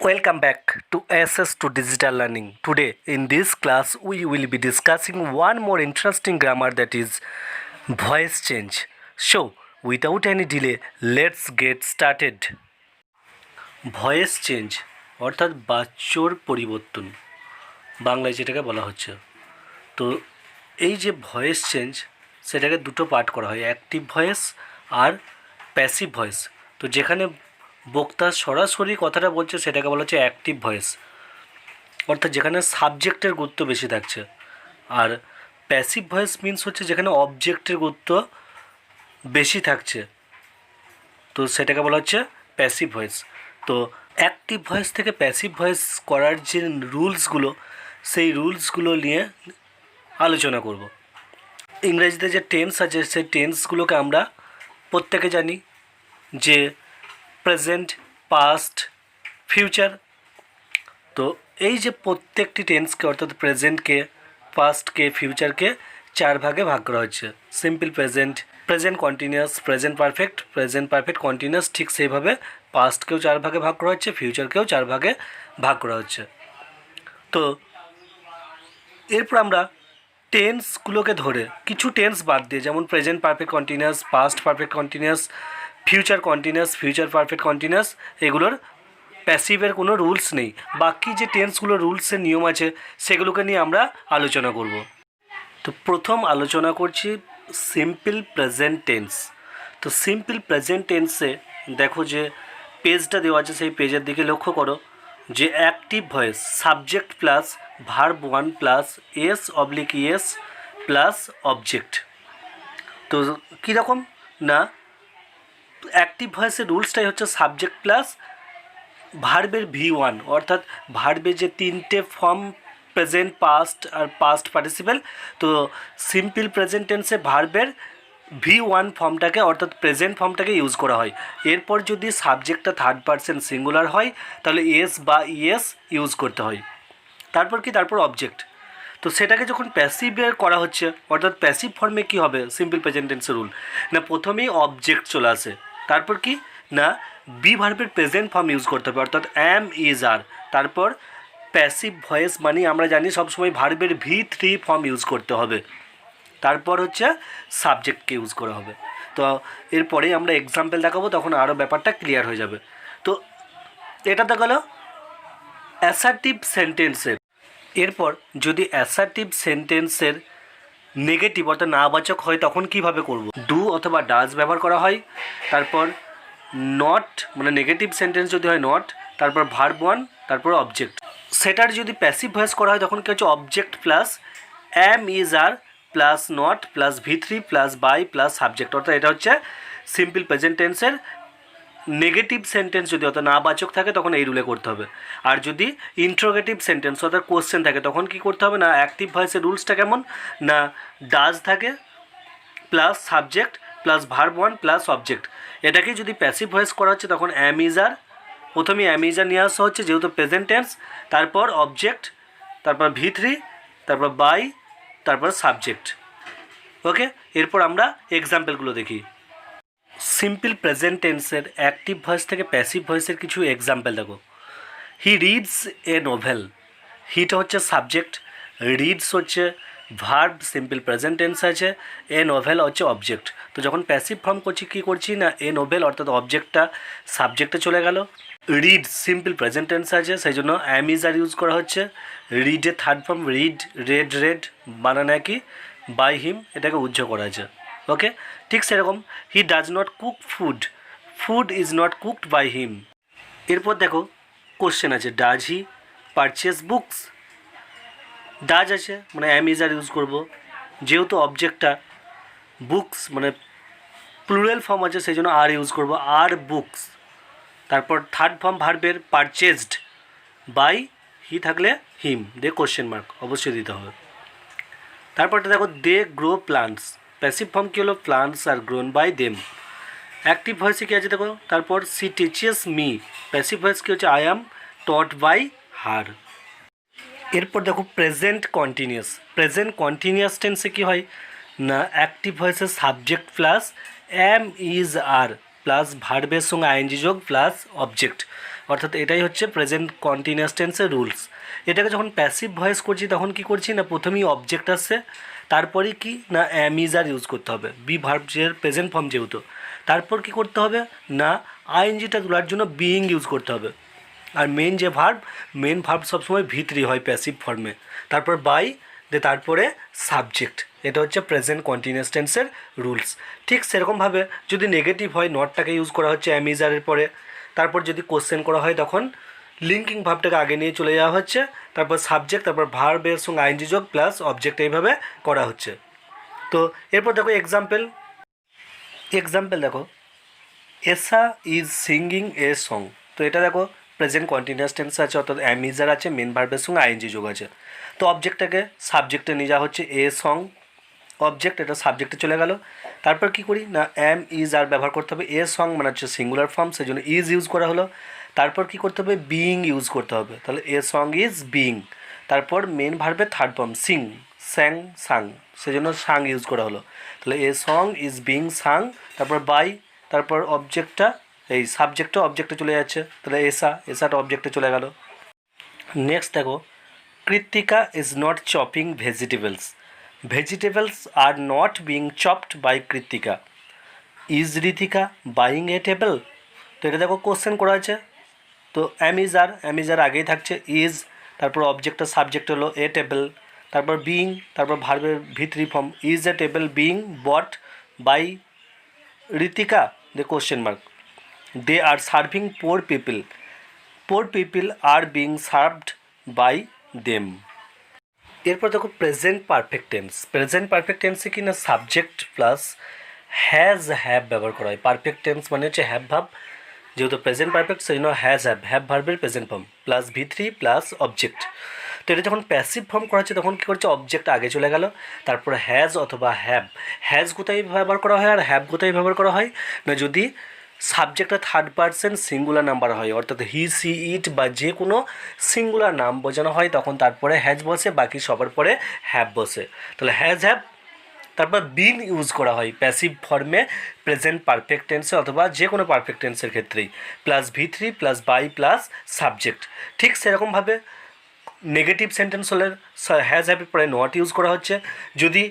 Welcome back to Access to Digital Learning. Today, in this class, we will be discussing one more interesting grammar, that is voice change. So, without any delay, let's get started. Voice change অর্থাৎ বাচ্যর পরিবর্তন, বাংলায় যেটাকে বলা হচ্ছে। তো এই যে voice change, সেটাকে দুটো পার্ট করা হয়, অ্যাক্টিভ ভয়েস আর প্যাসিভ ভয়েস। তো যেখানে বক্তা সরাসরি কথাটা বলছে সেটাকে বলা হচ্ছে অ্যাক্টিভ ভয়েস, অর্থাৎ যেখানে সাবজেক্টের গুরুত্ব বেশি থাকছে। আর প্যাসিভ ভয়েস মিন্স হচ্ছে যেখানে অবজেক্টের গুরুত্ব বেশি থাকছে, তো সেটাকে বলা হচ্ছে প্যাসিভ ভয়েস। তো অ্যাক্টিভ ভয়েস থেকে প্যাসিভ ভয়েস করার যে রুলসগুলো, সেই রুলসগুলো নিয়ে আলোচনা করব। ইংরেজিতে যে টেন্স আছে, সেই টেন্সগুলোকে আমরা প্রত্যেকে জানি যে প্রেজেন্ট, পাস্ট, ফিউচার। তো এই যে প্রত্যেকটি টেন্সকে, অর্থাৎ প্রেজেন্টকে, পাস্টকে, ফিউচারকে চার ভাগে ভাগ করা হচ্ছে। Simple present, present continuous, present perfect, present perfect continuous, ঠিক সেইভাবে পাস্টকেও চার ভাগে ভাগ করা হচ্ছে, ফিউচারকেও চার ভাগে ভাগ করা হচ্ছে। তো এরপর আমরা টেন্সগুলোকে ধরে কিছু টেন্স বাদ দিয়ে, যেমন present perfect continuous, past perfect continuous, future continuous, future perfect continuous, এগুলোর প্যাসিভের কোনো রুলস নেই। বাকি যে টেন্সগুলোর রুলসের নিয়ম আছে সেগুলোকে নিয়ে আমরা আলোচনা করব। তো প্রথম আলোচনা করছি সিম্পল প্রেজেন্ট টেন্স। তো সিম্পল প্রেজেন্ট টেন্সে দেখো যে পেজটা দেওয়া আছে, সেই পেজের দিকে লক্ষ্য করো যে active voice subject plus verb one plus S oblique E S plus object. তো কীরকম না, অ্যাক্টিভ ভয়েসের রুলসটাই হচ্ছে সাবজেক্ট প্লাস ভার্বের V1, অর্থাৎ ভার্বের যে তিনটে ফর্ম, প্রেজেন্ট, পাস্ট আর পাস্ট পার্টিসিপেল। তো সিম্পল প্রেজেন্ট টেন্সে ভার্বের V1 ফর্মটাকে, অর্থাৎ প্রেজেন্ট ফর্মটাকে ইউজ করা হয়। এরপর যদি সাবজেক্টটা থার্ড পারসন সিঙ্গুলার হয় তাহলে এস বা ইএস ইউজ করতে হয়। তারপর কি, তারপর অবজেক্ট। তো সেটাকে যখন প্যাসিভে করা হচ্ছে, অর্থাৎ প্যাসিভ ফর্মে কি হবে সিম্পল প্রেজেন্ট টেন্সের রুল, না প্রথমেই অবজেক্ট চলে আসে, তারপর কি না বি ভার্বের প্রেজেন্ট ফর্ম ইউজ করতে হবে, অর্থাৎ অ্যাম, ইজ, আর। তারপর প্যাসিভ ভয়েস মানে আমরা জানি সবসময় ভার্বের V3 ফর্ম ইউজ করতে হবে, তারপর হচ্ছে সাবজেক্টকে ইউজ করা হবে। তো এরপরেই আমরা এক্সাম্পল দেখাবো, তখন আরও ব্যাপারটা ক্লিয়ার হয়ে যাবে। তো এটা তো গেল অ্যাসার্টিভ সেন্টেন্সের। এরপর যদি অ্যাসার্টিভ সেন্টেন্সের নেগেটিভ অর্থাৎ নাবাচক হয় তখন কিভাবে করব, ডু অথবা ডাজ ব্যবহার করা হয়। তারপর নট মানে নেগেটিভ সেন্টেন্স যদি হয় নট, তারপর ভার্ব ওয়ান, তারপর অবজেক্ট। সেটার যদি প্যাসিভ ভয়েস করা হয় তখন কি হচ্ছে object plus am, is, are plus not plus V3 plus by plus subject. অর্থাৎ এটা হচ্ছে সিম্পল প্রেজেন্ট টেন্সের নেগেটিভ সেন্টেন্স যদি অর্থাৎ নাবাচক থাকে তখন এই রুলে করতে হবে। আর যদি ইন্ট্রোগেটিভ সেন্টেন্স অর্থাৎ কোশ্চেন থাকে তখন কি করতে হবে না, অ্যাক্টিভ ভয়েসের রুলসটা কেমন না, ডাজ থাকে plus subject plus verb one plus object. এটাকে যদি প্যাসিভ ভয়েস করা হচ্ছে তখন অ্যাম, ইজ, আর, প্রথমে অ্যাম, ইজ, আর নিয়ে আসা হচ্ছে যেহেতু প্রেজেন্ট টেন্স, তারপর অবজেক্ট, তারপর V3, তারপর বাই, তারপর সাবজেক্ট। ওকে, এরপর আমরা এক্সাম্পলগুলো দেখি। সিম্পল প্রেজেন্ট টেন্সের অ্যাক্টিভ ভয়েস থেকে প্যাসিভ ভয়েসের কিছু এক্সাম্পল দেখো। হি রিডস এ নোভেল, হিটা হচ্ছে সাবজেক্ট, রিডস হচ্ছে ভার্ব, সিম্পল প্রেজেন্ট টেন্স আছে, এ নোভেল হচ্ছে অবজেক্ট। তো যখন প্যাসিভ ফর্ম করছি কী করছি না, এ নোভেল অর্থাৎ অবজেক্টটা সাবজেক্টে চলে গেল, রিড সিম্পল প্রেজেন্ট টেন্স আছে সেই জন্য অ্যাম, ইজ, আর ইউজ করা হচ্ছে। রিডের third form read, read, read বানানো একই, বাই হিম এটাকে উজ্জ্ব করা আছে। ওকে, ঠিক সেরকম he does not cook food, food is not cooked by him. এরপর দেখো কোশ্চেন আছে, does he purchase books, does আছে মানে অ্যাম, ইজ, আর ইউজ করবো, যেহেতু অবজেক্টটা বুকস মানে প্লুরাল ফর্ম আছে সেই জন্য আর ইউজ করবো, আর বুকস। তারপর থার্ড ফর্ম ভার্বের পারচেসড, বাই হি থাকলে হিম দিয়ে কোশ্চেন মার্ক অবশ্যই দিতে হবে। তারপরটা দেখো they grow plants, passive form কী হলো, plants are grown by them. Active ভয়েসে কী আছে দেখো, তারপর she teaches me, passive voice কী হচ্ছে I am taught by her. এরপর দেখো প্রেজেন্ট কন্টিনিউয়াস, প্রেজেন্ট কন্টিনিউয়াস টেন্সে কী হয় না, অ্যাক্টিভ ভয়েসে subject plus am, is, are plus ভার্বের সঙ্গে আইএনজি যোগ প্লাস অবজেক্ট। অর্থাৎ এটাই হচ্ছে প্রেজেন্ট কন্টিনিউয়াস টেন্সের রুলস। এটাকে যখন প্যাসিভ ভয়েস করছি তখন কি করছি না, প্রথমেই অবজেক্ট আসছে, তারপরে কি না অ্যাম ইজ আর ইউজ করতে হবে, বি ভার্বের প্রেজেন্ট ফর্ম যেহেতু। তারপর কি করতে হবে না আইএনজিটা তোলার জন্য বিইং ইউজ করতে হবে। আর মেন ভার্ব সবসময় ভিতরি হয় প্যাসিভ ফর্মে। তারপর বাই তারপরে সাবজেক্ট। এটা হচ্ছে প্রেজেন্ট কন্টিনিউয়াস টেন্সের রুলস। ঠিক সেরকমভাবে যদি নেগেটিভ হয় নটটাকে ইউজ করা হচ্ছে অ্যামিজারের পরে। তারপর যদি কোশ্চেন করা হয় তখন লিঙ্কিং ভাবটাকে আগে নিয়ে চলে যাওয়া হচ্ছে, তারপর সাবজেক্ট, তারপর ভার্বের সঙ্গে আইএনজি যোগ প্লাস অবজেক্ট, এইভাবে করা হচ্ছে। তো এরপর দেখো এক্সাম্পল দেখো, এসা ইজ সিঙ্গিং এ সং। তো এটা দেখো প্রেজেন্ট কন্টিনিউয়াস টেন্স আছে, অর্থাৎ অ্যামিজার আছে, মেন ভার্বের সঙ্গে আইএনজি যোগ আছে। তো অবজেক্টটাকে সাবজেক্টে নিয়ে যাওয়া হচ্ছে, এ সং অবজেক্ট, এটা সাবজেক্টে চলে গেল। তারপর কি করি না অ্যাম ইজ আর ব্যবহার করতে হবে, এ সং মানে হচ্ছে সিঙ্গুলার ফর্ম, সেই জন্য ইজ ইউজ করা হলো। তারপর কি করতে হবে বিইং ইউজ করতে হবে, তাহলে এ সং ইজ বিইং। তারপর মেন ভার্বের থার্ড ফর্ম সিং, স্যাং, সাং, সেই জন্য সাং ইউজ করা হলো, তাহলে এ সং ইজ বিইং সাং। তারপর বাই, তারপর অবজেক্টটা এই সাবজেক্টটা অবজেক্টে চলে যাচ্ছে, তাহলে এসাটা অবজেক্টে চলে গেল। নেক্সট দেখো, Krittika is not chopping vegetables are not being chopped by Krittika. Is Ritika buying a table. তো এটা দেখো কোশ্চেন করা আছে, তো অ্যামিজার আগেই থাকছে ইজ, তারপর অবজেক্টটা সাবজেক্ট হলো এ টেবল, তারপর বিং, তারপর ভার্বের ভিতরি form is a table being bought by Ritika, the question mark. They are serving poor people are being served by them. এরপর দেখো প্রেজেন্ট পারফেক্ট টেন্সে কি না সাবজেক্ট প্লাস হ্যাভ ব্যবহার করা হয়। পারফেক্ট টেন্স মানে হচ্ছে হ্যাভ ভাব, যেহেতু প্রেজেন্ট পারফেক্ট সেই জন্য হ্যাভ ভার্বের প্রেজেন্ট ফর্ম প্লাস ভি3 প্লাস অবজেক্ট। তো এটা যখন প্যাসিভ ফর্ম করা হচ্ছে তখন কী করছে অবজেক্ট আগে চলে গেল, তারপর হ্যাজ অথবা হ্যাজ কোথায় ব্যবহার করা হয় আর হ্যাভ কোথায় ব্যবহার করা হয় না, যদি সাবজেক্টটা থার্ড পারসন সিঙ্গুলার নাম্বার হয়, অর্থাৎ হি সি ইট বা যে কোনো সিঙ্গুলার নাম বোঝানো হয় তখন তারপরে হ্যাজ বসে, বাকি সবার পরে হ্যাভ বসে, তাহলে হ্যাভ। তারপর বিন ইউজ করা হয় প্যাসিভ ফর্মে প্রেজেন্ট পারফেক্ট টেন্সে অথবা যে কোনো পারফেক্ট টেন্সের ক্ষেত্রেই, প্লাস ভি3 প্লাস বাই প্লাস সাবজেক্ট। ঠিক সেরকমভাবে নেগেটিভ সেন্টেন্স হলে হ্যাভের পরে নট ইউজ করা হচ্ছে। যদি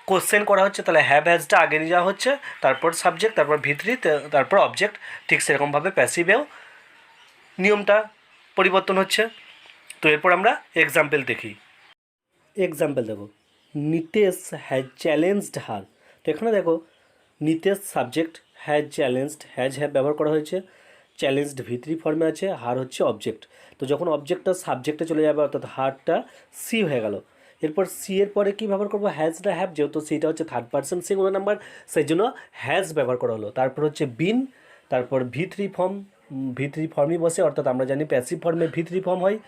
কোশ্চেন করা হচ্ছে তাহলে হ্যাজটা আগে নিয়ে যাওয়া হচ্ছে, তারপর সাবজেক্ট, তারপর ভি3, তারপর অবজেক্ট। ঠিক সেরকমভাবে প্যাসিভেও নিয়মটা পরিবর্তন হচ্ছে। তো এরপর আমরা এক্সাম্পল দেখি। এক্সাম্পল দেখো, নিতেশ হ্যাজ চ্যালেঞ্জড হার। তো এখানে দেখো Nitesh subject, has challenged, have ব্যবহার করা হয়েছে, চ্যালেঞ্জড ভি3 ফর্মে আছে, হার হচ্ছে অবজেক্ট। তো যখন অবজেক্টটা সাবজেক্টে চলে যাবে অর্থাৎ হারটা সি হয়ে গেল। এরপর সি এর পরে কী ব্যবহার করবো হ্যাজ না হ্যাভ, যেহেতু সিটা হচ্ছে থার্ড পারসন সিঙ্গুলার নাম্বার সেই জন্য হ্যাজ ব্যবহার করা হলো। তারপর হচ্ছে বিন, তারপর ভি3 ফর্মই বসে, অর্থাৎ আমরা জানি প্যাসিভ ফর্মে ভি3 ফর্ম হয়,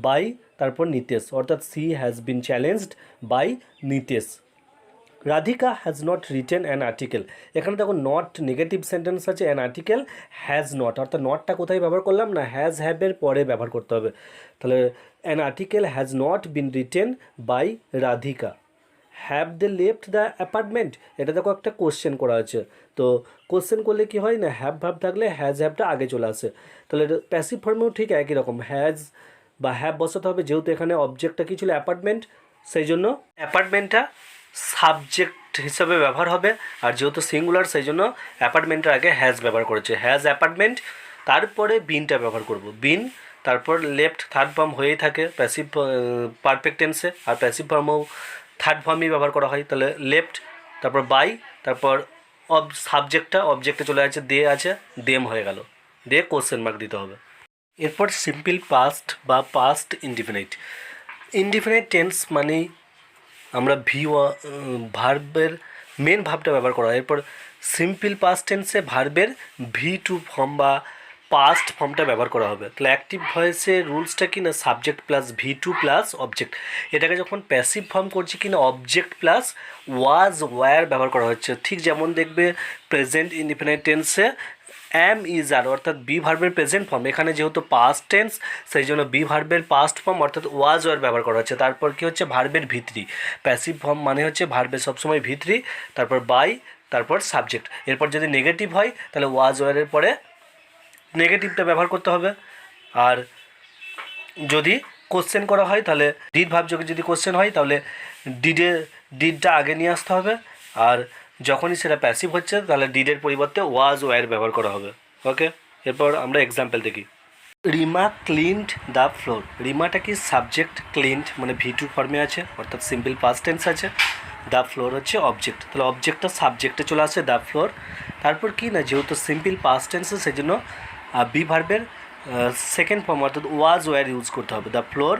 বাই, তারপর নিতেশ, অর্থাৎ she has been challenged by Nitesh. Radhika has not written an article. এখানে দেখো নট নেগেটিভ সেন্টেন্স আছে, অ্যান আর্টিকেল হ্যাজ নট, অর্থাৎ নটটা কোথায় ব্যবহার করলাম না হ্যাভের পরে ব্যবহার করতে হবে, তাহলে an article has not been written by Radhika. Have they left the apartment, এটা দেখো একটা কোশ্চেন করা আছে, তো কোশ্চেন করলে কি হয় না হ্যাভ থাকলে হ্যাভটা আগে চলে আসে, তাহলে প্যাসিভ ফর্মেও ঠিক একই রকম হ্যাজ বা হ্যাভ বসাতে হবে, যেহেতু এখানে অবজেক্টটা কী ছিল অ্যাপার্টমেন্ট, সেই জন্য অ্যাপার্টমেন্টটা সাবজেক্ট হিসাবে ব্যবহার হবে, আর যেহেতু সিঙ্গুলার সেই জন্য অ্যাপার্টমেন্টের আগে হ্যাজ ব্যবহার করেছে, হ্যাজ অ্যাপার্টমেন্ট। তারপরে বিনটা ব্যবহার করব, বিন, তারপর লেফট থার্ড ফর্ম হয়েই থাকে প্যাসিভ পারফেক্ট টেন্সে, আর প্যাসিভ ফর্মও থার্ড ফর্মই ব্যবহার করা হয়, তাহলে লেফট, তারপর বাই, তারপর সাবজেক্টটা অবজেক্টে চলে আছে, দে আছে, দেম হয়ে গেল, দে কোশ্চেন মার্ক দিতে হবে। এরপর সিম্পল পাস্ট বা পাস্ট ইনডিফিনাইট টেন্স মানেই আমরা ভার্বের মেন ভাবটা ব্যবহার করা হয়। এরপর সিম্পল পাস্ট টেন্সে ভার্বের ভি2 ফর্ম বা পাস্ট ফর্মটা ব্যবহার করা হবে। তাহলে অ্যাক্টিভ ভয়েসের রুলসটা কি না সাবজেক্ট প্লাস ভি2 প্লাস অবজেক্ট। এটাকে যখন প্যাসিভ ফর্ম করছি কি না অবজেক্ট প্লাস ওয়ার ব্যবহার করা হচ্ছে। ঠিক যেমন দেখবে প্রেজেন্ট ইনডিফিনাইট টেন্সে অ্যাম ইজ আর অর্থাৎ বি ভার্বের প্রেজেন্ট ফর্ম, এখানে যেহেতু পাস্ট টেন্স সেই জন্য বি ভার্বের পাস্ট ফর্ম অর্থাৎ ওয়ার ব্যবহার করা হচ্ছে। তারপর কি হচ্ছে ভার্বের ভি3, প্যাসিভ ফর্ম মানে হচ্ছে ভার্বের সবসময় ভি3, তারপর বাই, তারপর সাবজেক্ট। এরপর যদি নেগেটিভ হয় তাহলে ওয়ারের পরে নেগেটিভটা ব্যবহার করতে হবে, আর যদি কোশ্চেন করা হয় তাহলে ডিড ভার্বযোগে যদি কোশ্চেন হয় তাহলে ডিডটা আগে নিয়ে আসতে হবে। আর যখনই সেটা প্যাসিভ হচ্ছে তাহলে ডিডের পরিবর্তে ওয়াজ ওয়্যার ব্যবহার করা হবে। ওকে, এরপর আমরা এক্সাম্পল দেখি। Rima cleaned the floor. রিমাটা কি সাবজেক্ট, ক্লিনড মানে ভি2 ফর্মে আছে, অর্থাৎ সিম্পল পাস্ট টেন্স আছে। দ্য ফ্লোর হচ্ছে অবজেক্ট, তাহলে অবজেক্টটা সাবজেক্টে চলে আসে দ্য ফ্লোর। তারপর কি না, যেহেতু সিম্পল পাস্ট টেন্সে সেই জন্য বি ভার্বের সেকেন্ড ফর্ম অর্থাৎ ওয়াজ ওয়্যার ইউজ করতে হবে। দ্য ফ্লোর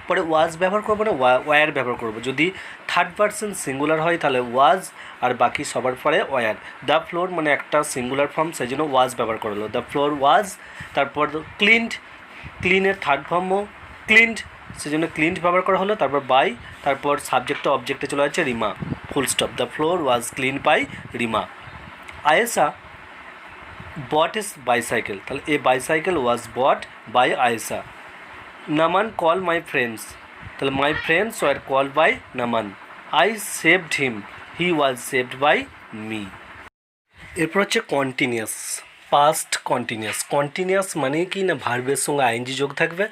পরে ওয়াজ ব্যবহার করবো না ওয়্যার ব্যবহার করবো। যদি থার্ড পারসন সিঙ্গুলার হয় তাহলে ওয়াজ, আর বাকি সবার পরে ওয়্যার। দ্য ফ্লোর মানে একটা সিঙ্গুলার ফর্ম, সেই জন্য ওয়াজ ব্যবহার করা হলো। দ্য ফ্লোর ওয়াজ, তারপর ক্লিনড, ক্লিনের থার্ড ফর্মও ক্লিনড, সেই জন্য ক্লিনড ব্যবহার করা হলো। তারপর বাই, তারপর সাবজেক্টটা অবজেক্টে চলে যাচ্ছে Rima, full stop. The floor was clean by Rima. Ayesha bought is bicycle, তাহলে a bicycle was bought by Ayesha. Naman call my friends, তাহলে my friends were call by Naman. I saved him, he was saved by me. এরপর হচ্ছে continuous, past continuous. Continuous মানে কি না, ভার্বের সঙ্গে আইএনজি যোগ থাকবে,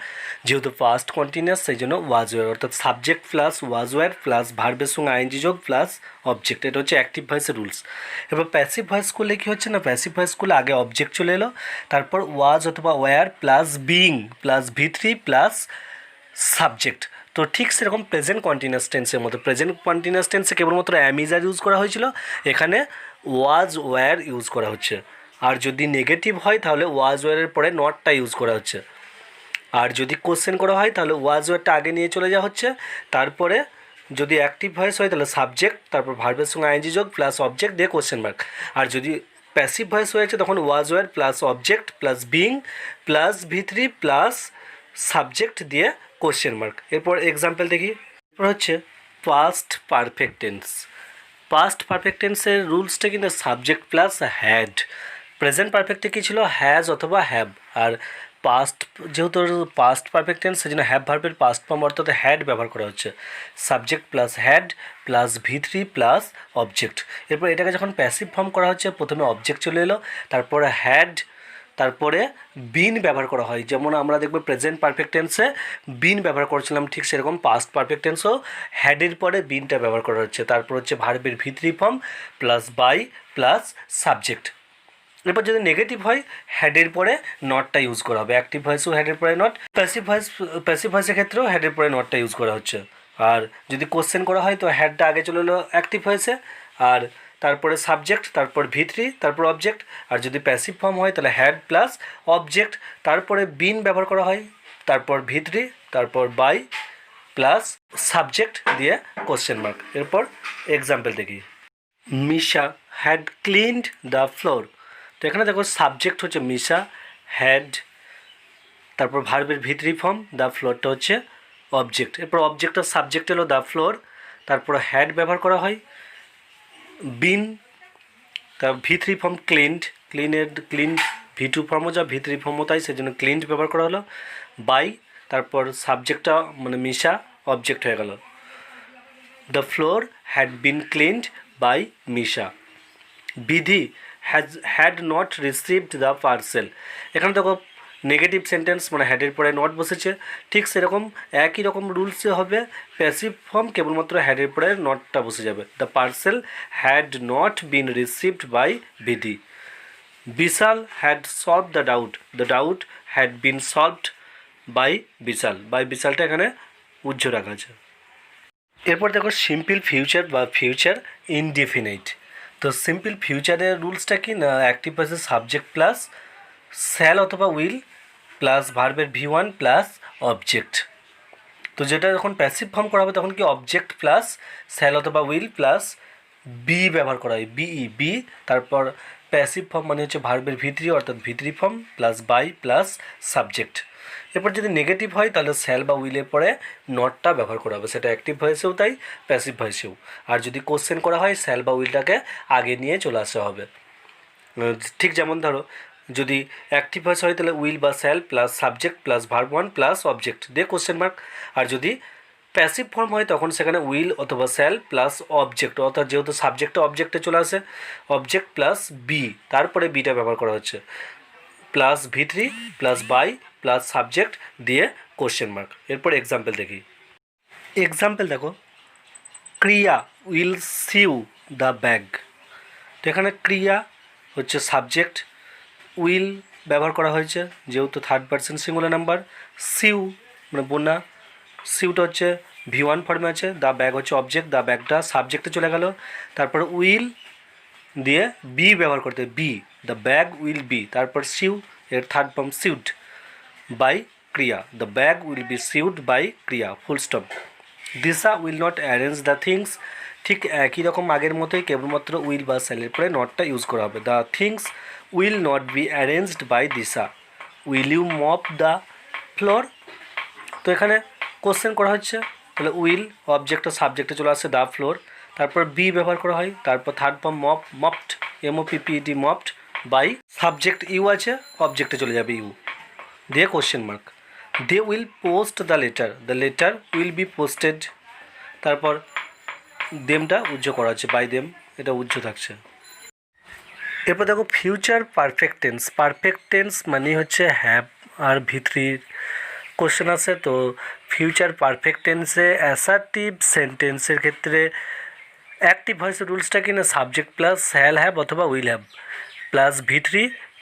যেহেতু পাস্ট কন্টিনিউয়াস সেই জন্য ওয়াজ ওয়্যার, অর্থাৎ subject plus was were plus ভার্বের সঙ্গে আইএনজি যোগ প্লাস অবজেক্ট। এটা হচ্ছে অ্যাক্টিভ ভয়েসের রুলস। এবার প্যাসিভ ভয়েস করলে কী হচ্ছে না, প্যাসিভ ভয়েস করলে আগে অবজেক্ট চলে এলো, তারপর ওয়াজ অথবা ওয়্যার প্লাস বিং প্লাস ভি3 প্লাস সাবজেক্ট। তো ঠিক সেরকম প্রেজেন্ট কন্টিনিউয়াস টেন্সের মতো, প্রেজেন্ট কন্টিনিউয়াস টেন্সে কেবলমাত্র অ্যামিজার ইউজ করা হয়েছিল, এখানে ওয়াজ ওয়্যার ইউজ করা হচ্ছে। আর যদি নেগেটিভ হয় তাহলে ওয়াজ ওয়্যারের পরে নটটা ইউজ করা হচ্ছে। আর যদি কোশ্চেন করা হয় তাহলে ওয়াজ ওয়্যারটা আগে নিয়ে চলে যাওয়া হচ্ছে, তারপরে যদি অ্যাক্টিভ ভয়েস হয় তাহলে সাবজেক্ট, তারপর ভার্বের সঙ্গে আইএনজি যোগ প্লাস অবজেক্ট দিয়ে কোশ্চেন মার্ক। আর যদি প্যাসিভ ভয়েস হয়েছে তখন was were plus object plus being plus ভি3 প্লাস সাবজেক্ট দিয়ে কোশ্চেন মার্ক। এরপর এক্সাম্পল দেখি। এরপর হচ্ছে past perfect tense. Past perfect টেন্সের রুলসটা কিন্তু সাবজেক্ট প্লাস হ্যাড। প্রেজেন্ট পারফেক্টে কী ছিল, হ্যাজ অথবা হ্যাভ। আর পাস্ট যেহেতু পাস্ট পারফেক্ট টেন্স সেই জন্য হ্যাভ ভার্বের পাস্ট ফর্ম অর্থাৎ হ্যাড ব্যবহার করা হচ্ছে। সাবজেক্ট প্লাস হ্যাড প্লাস ভি3 প্লাস অবজেক্ট। এরপর এটাকে যখন প্যাসিভ ফর্ম করা হচ্ছে প্রথমে অবজেক্ট চলে এলো, তারপরে হ্যাড, তারপরে বিন ব্যবহার করা হয়। যেমন আমরা দেখব প্রেজেন্ট পারফেক্ট টেন্সে বিন ব্যবহার করছিলাম, ঠিক সেরকম পাস্ট পারফেক্ট টেন্সও হ্যাডের পরে বিনটা ব্যবহার করা হচ্ছে। তারপর হচ্ছে ভার্বের ভি3 form plus by plus subject. এরপর যদি নেগেটিভ হয় হ্যাডের পরে নটটা ইউজ করা হবে। অ্যাক্টিভ ভয়েসও হ্যাডের পরে নট, প্যাসিভ ভয়েসের ক্ষেত্রেও হ্যাডের পরে নটটা ইউজ করা হচ্ছে। আর যদি কোশ্চেন করা হয় তো হ্যাডটা আগে চলে এলো অ্যাক্টিভ ভয়েসে, আর তারপরে সাবজেক্ট, তারপর ভি3, তারপর অবজেক্ট। আর যদি প্যাসিভ ফর্ম হয় তাহলে হ্যাড প্লাস অবজেক্ট, তারপরে বিন ব্যবহার করা হয়, তারপর ভি3, তারপর বাই প্লাস সাবজেক্ট দিয়ে কোশ্চেন মার্ক। এরপর এক্সাম্পল দেখি। মিশা হ্যাড ক্লিনড দ্য ফ্লোর। তো এখানে দেখো সাবজেক্ট হচ্ছে মিশা, হ্যাড, তারপর ভার্বের ভি3 ফর্ম, দ্য ফ্লোরটা হচ্ছে অবজেক্ট। এরপর অবজেক্টটা সাবজেক্ট হলো দ্য ফ্লোর, তারপর হ্যাড ব্যবহার করা হয়, বিন, তার ভি3 ফর্ম ক্লিনড, ক্লিন ভি2 ফর্মও যা ভি3 ফর্মও তাই, সেই জন্য ক্লিনড ব্যবহার করা হলো, বাই, তারপর সাবজেক্টটা মানে মিশা অবজেক্ট হয়ে গেল। The floor had been cleaned by Misha. Bidhi had not received the parcel. এখানে দেখো নেগেটিভ সেন্টেন্স মানে হ্যাডের পরে নট বসেছে, ঠিক সেরকম একই রকম রুলসে হবে প্যাসিভ ফর্ম, কেবলমাত্র হ্যাডের পরে নটটা বসে যাবে। The parcel had not been received by Bidhi. Bishal had solved the doubt had been solved by Bishal. By বিশালটা এখানে উজ্জ্ব রাখা আছে। এরপর দেখো সিম্পল ফিউচার বা ফিউচার ইনডিফিনাইট। তো সিম্পল ফিউচারের রুলসটা কি না, অ্যাক্টিভ ভয়েসের সাবজেক্ট প্লাস শ্যাল অথবা উইল প্লাস ভার্বের ভি1 প্লাস অবজেক্ট। তো যেটা যখন প্যাসিভ ফর্ম করা হবে তখন কি অবজেক্ট প্লাস শ্যাল অথবা উইল প্লাস বি ব্যবহার করা হয়, বি। তারপর প্যাসিভ ফর্ম মানে হচ্ছে ভার্বের ভি3 অর্থাৎ ভি3 form plus by plus subject. এরপর যদি নেগেটিভ হয় তাহলে শ্যাল বা উইলের পরে নটটা ব্যবহার করা হবে, সেটা অ্যাক্টিভ ভয়েসেও তাই প্যাসিভ ভয়েসেও। আর যদি কোশ্চেন করা হয় শ্যাল বা উইলটাকে আগে নিয়ে চলে আসা হবে। ঠিক যেমন ধরো যদি অ্যাক্টিভ ভয়েস হয় তাহলে উইল বা shall plus subject plus verb one plus object দিয়ে কোশ্চেন মার্ক। আর যদি প্যাসিভ ফর্ম হয় তখন সেখানে উইল অথবা শ্যাল প্লাস অবজেক্ট, অর্থাৎ যেহেতু সাবজেক্টটা অবজেক্টে চলে আসে অবজেক্ট প্লাস বি, তারপরে বিটা ব্যবহার করা হচ্ছে, প্লাস ভি3 প্লাস বাই প্লাস সাবজেক্ট দিয়ে কোশ্চেন মার্ক। এরপর এক্সাম্পল দেখি। এক্সাম্পল দেখো, Kriya will see you the bag. তো এখানে ক্রিয়া হচ্ছে সাবজেক্ট, উইল ব্যবহার করা হয়েছে যেহেতু third person singular number, sew মানে বোনা, সিউটা হচ্ছে V1 ফর্মে আছে, দ্য ব্যাগ হচ্ছে অবজেক্ট, দ্য ব্যাগটা সাবজেক্টে চলে গেল, তারপর উইল দিয়ে বি ব্যবহার করতে, be the bag will be, তারপর সিউ এর third form sewed by Kriya, the bag will be sewed by Kriya, full stop. Disha will not arrange the things, ঠিক একই রকম আগের মতোই, কেবলমাত্র উইল বা স্যালের পরে নটটা ইউজ করা হবে। The things will not be arranged by Disha, will you mop the floor. তো এখানে কোশ্চেন করা হচ্ছে, তাহলে উইল অবজেক্ট সাবজেক্টে চলে আসছে দ্য ফ্লোর, তারপর বি ব্যবহার করা হয়, তারপর third form mop, mopped MOPPED mopped by subject you আছে, অবজেক্টে চলে যাবে ইউ দিয়ে question mark. They will post the letter will be posted, তারপর দেমটা উজ্জ্ব করা হচ্ছে বাই দেম, এটা উজ্জ্ব থাকছে। এরপর দেখো ফিউচার পারফেক্ট টেন্স মানে হচ্ছে হ্যাভ আর ভিতরির কোশ্চেন আছে। তো ফিউচার পারফেক্ট টেন্সে অ্যাসার্টিভ সেন্টেন্সের ক্ষেত্রে অ্যাক্টিভ ভয়েসের রুলসটা কি না, সাবজেক্ট প্লাস হ্যাল হ্যাভ অথবা will have plus V3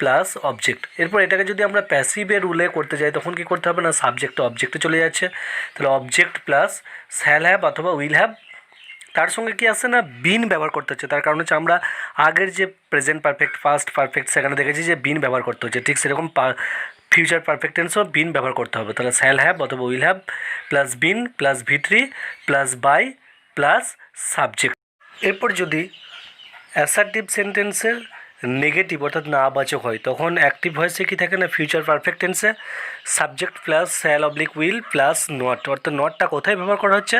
plus object. এরপর এটাকে যদি আমরা প্যাসিভের রুলে করতে যাই তখন কি করতে হবে না, সাবজেক্ট অবজেক্টে চলে যাচ্ছে, তাহলে অবজেক্ট প্লাস হ্যাল হ্যাভ অথবা উইল হ্যাভ, তার সঙ্গে কি আসছে না, বিন ব্যবহার করতে হচ্ছে। তার কারণ হচ্ছে আমরা আগের যে প্রেজেন্ট পারফেক্ট, ফার্স্ট পারফেক্ট সেখানে দেখেছি যে বিন ব্যবহার করতে হচ্ছে, ঠিক সেরকম ফিউচার পারফেক্ট টেন্সও বিন ব্যবহার করতে হবে। তাহলে শ্যাল হ্যাভ অথবা will have plus been plus V3 plus by plus subject. এরপর যদি অ্যাসার্টিভ সেন্টেন্সের নেগেটিভ অর্থাৎ নাবাচক হয় তখন অ্যাক্টিভ ভয়েসে কী থাকে না, ফিউচার পারফেক্ট টেন্সে subject plus shall oblique will plus not, অর্থাৎ নটটা কোথায় ব্যবহার করা হচ্ছে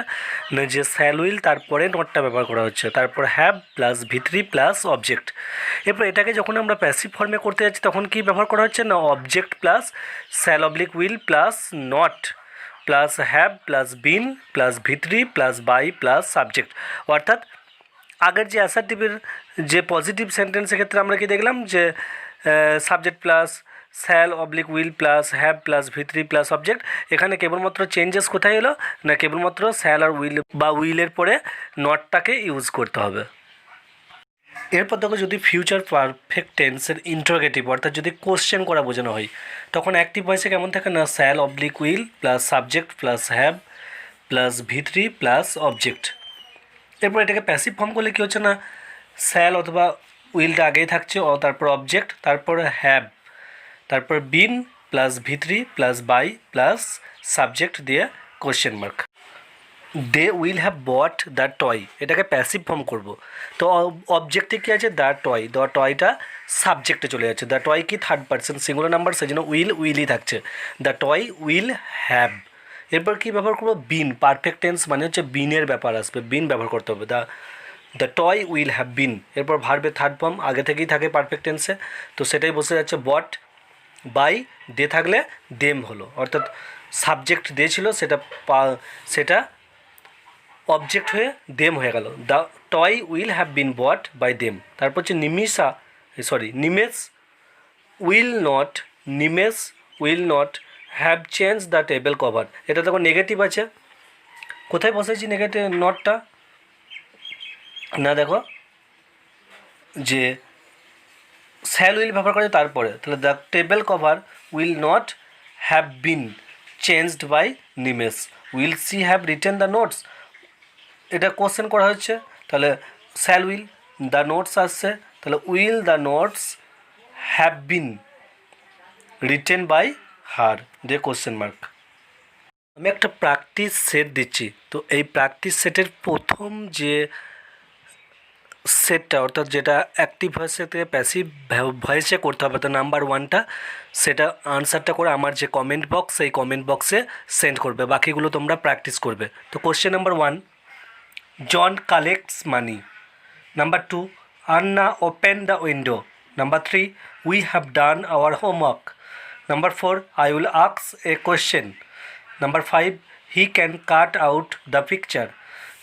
না, যে শ্যাল উইল তারপরে নটটা ব্যবহার করা হচ্ছে, তারপর have plus V3 plus object. এরপর এটাকে যখন আমরা প্যাসিভ ফর্মে করতে যাচ্ছি তখন কি ব্যবহার করা হচ্ছে না, object plus shall oblique will plus not plus have plus been plus V3 plus by plus subject. অর্থাৎ আগের যে অ্যাসার্টিভের যে পজিটিভ সেন্টেন্সের ক্ষেত্রে আমরা কি দেখলাম যে subject plus shall oblique will plus have plus V3 plus object, এখানে কেবলমাত্র চেঞ্জেস কোথায় এলো না, কেবলমাত্র শ্যাল আর উইল বা উইলের পরে নটটাকে ইউজ করতে হবে। এরপর দেখো যদি ফিউচার পারফেক্ট টেন্সের ইন্টারোগেটিভ অর্থাৎ যদি কোশ্চেন করা বোঝানো হয় তখন অ্যাক্টিভ ভয়েসে কেমন থাকে না, shall oblique will plus subject plus have plus V3 plus object. এরপর এটাকে প্যাসিভ ফর্ম করলে কী হচ্ছে না, শ্যাল অথবা উইলটা আগেই থাকছে, তারপর অবজেক্ট, তারপর হ্যাভ, তারপর been plus V3 plus by plus subject দিয়ে question mark. They will have bought the toy, এটাকে প্যাসিভ ফর্ম করব। তো অবজেক্টে কী আছে, দ্য টয়টা সাবজেক্টে চলে যাচ্ছে, দ্য টয় কি থার্ড পারসন সিঙ্গুলার নাম্বার, সেই জন্য উইলই থাকছে, দ্য টয় উইল হ্যাভ। এরপর কী ব্যবহার করবো, বিন, পারফেক্ট টেন্স মানে হচ্ছে বিনের ব্যাপার আসবে, বিন ব্যবহার করতে হবে, দ্য টয় উইল হ্যাভ বিন। এরপর ভার্বের থার্ড ফর্ম আগে থেকেই থাকে পারফেক্ট টেন্সে, তো সেটাই বসে যাচ্ছে বট বাই দে থাকলে দেম হলো, অর্থাৎ সাবজেক্ট দে ছিল সেটা অবজেক্ট হয়ে দেম হয়ে গেল, the toy will have been bought by them. তারপর হচ্ছে Nimesh will not have change the table cover, এটা দেখো নেগেটিভ আছে, কোথায় বসেছি নেগেটিভ নটটা না, দেখো যে শ্যাল উইল ব্যবহার করে তারপরে, তাহলে the table cover will not have been changed by Nimesh, will she have written the notes, এটা কোশ্চেন করা হচ্ছে, তাহলে শ্যাল উইল, দ্য নোটস আসছে, তাহলে will the notes have been written by her দিয়ে কোশ্চেন মার্ক। আমি একটা প্র্যাকটিস সেট দিচ্ছি, তো এই প্র্যাকটিস সেটের প্রথম যে সেটটা অর্থাৎ যেটা অ্যাক্টিভ ভয়েসের থেকে প্যাসিভ ভয়েসে করতে হবে, তো নাম্বার 1টা সেটা আনসারটা করে আমার যে কমেন্ট বক্স সেই কমেন্ট বক্সে সেন্ড করবে, বাকিগুলো তোমরা প্র্যাকটিস করবে। তো question number 1, John collects money. Number 2, Anna open the window. Number 3, we have done our homework. Number 4, I will ask a question. Number 5, he can cut out the picture.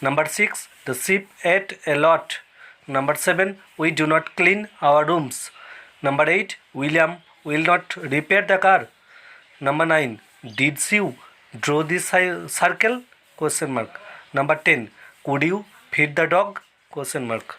Number 6, the sheep ate a lot. Number 7, we do not clean our rooms. Number 8, William will not repair the car. Number 9. Did you draw this circle? Question mark. Number 10. Could you feed the dog? Question mark.